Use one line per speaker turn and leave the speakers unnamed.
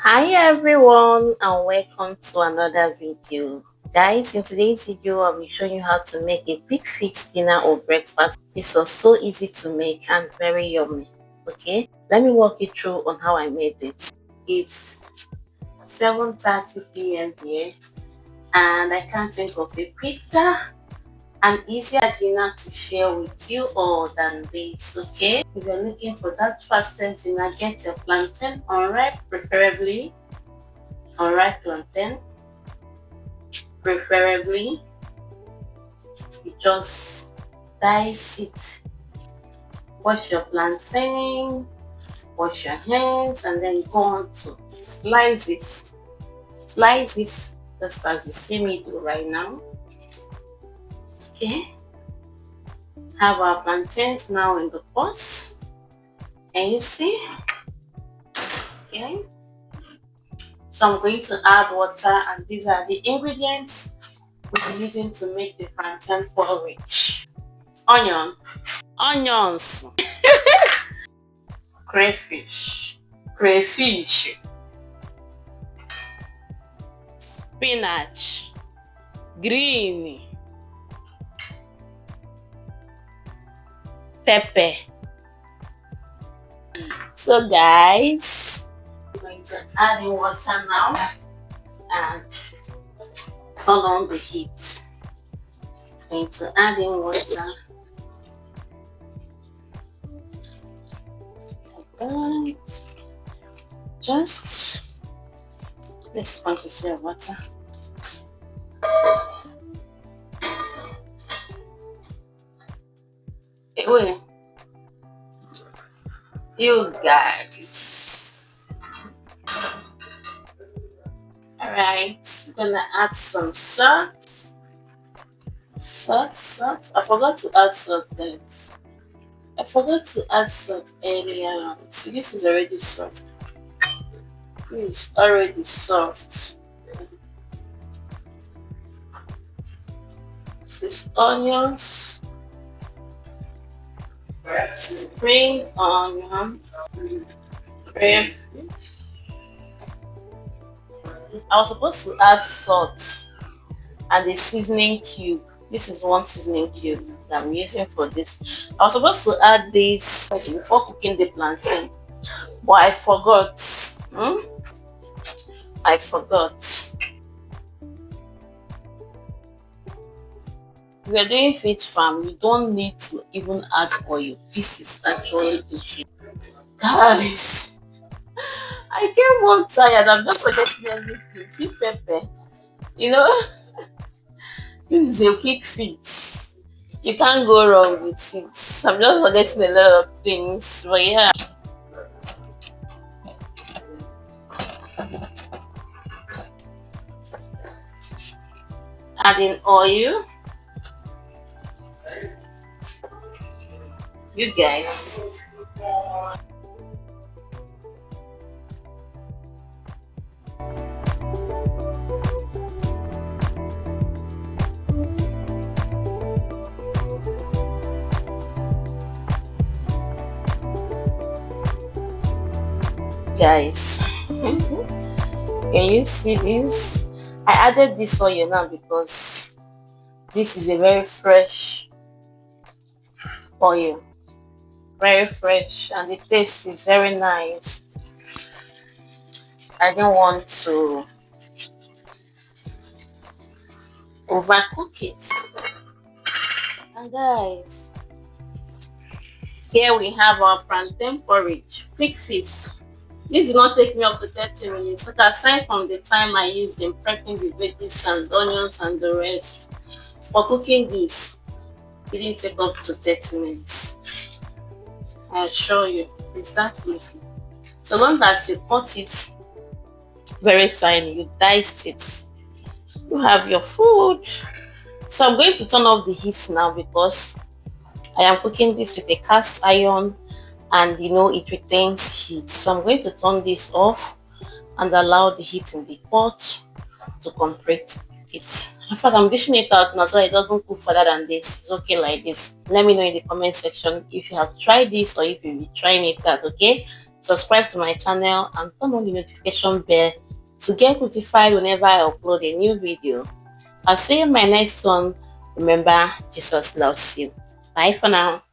Hi everyone and welcome to another video. Guys, in today's video I'll be showing you how to make a quick fix dinner or breakfast. This was so easy to make and very yummy. Okay, let me walk you through on how I made it. It's 7:30 p.m. here and I can't think of a quicker and easier dinner to share with you all than this. Okay, if you're looking for that fastest dinner, get your plantain unripe, preferably unripe plantain. Preferably you just dice it, wash your plantain, wash your hands, and then go on to slice it. Slice it just as you see me do right now. Okay, have our plantains now in the pot, and you see, okay, so I'm going to add water, and these are the ingredients we're using to make the plantain porridge. Onions, crayfish, spinach, green pepper. So guys, I'm going to add in water now and turn on the heat. I'm going to add in water. Just this quantity of water. Wait, you guys. Alright, I'm gonna add some salt. Salt. I forgot to add salt, guys. I forgot to add salt earlier on. See, this is already soft. This is already soft. This is onions. Spring onion. Crayfish. I was supposed to add salt and a seasoning cube. This is one seasoning cube that I'm using for this. I was supposed to add this before cooking the plantain, but I forgot. I forgot. If you're doing fit farm, you don't need to even add oil. This is actually easy. Guys, I get more tired. I'm just forgetting everything. See pepper. You know, this is a quick fix. You can't go wrong with it. I'm just forgetting a lot of things. But yeah. Adding oil. You guys. Guys, can you see this? I added this oil now because this is a very fresh oil, very fresh, and the taste is very nice. I didn't want to overcook it. And guys, here we have our plantain porridge, quick fix. This did not take me up to 30 minutes, but aside from the time I used in prepping the veggies and onions and the rest, for cooking this, it didn't take up to 30 minutes. I'll show you, it's that easy. So long as you cut it very tiny, you diced it, you have your food. So I'm going to turn off the heat now because I am cooking this with a cast iron, and you know it retains heat. So I'm going to turn this off and allow the heat in the pot to compress it. In fact, I'm dishing it out now so it doesn't cook further than this. It's okay like this. Let me know in the comment section if you have tried this or if you'll be trying it out. Okay, subscribe to my channel, and turn on the notification bell to get notified whenever I upload a new video. I'll see you in my next one. Remember, Jesus loves you. Bye for now.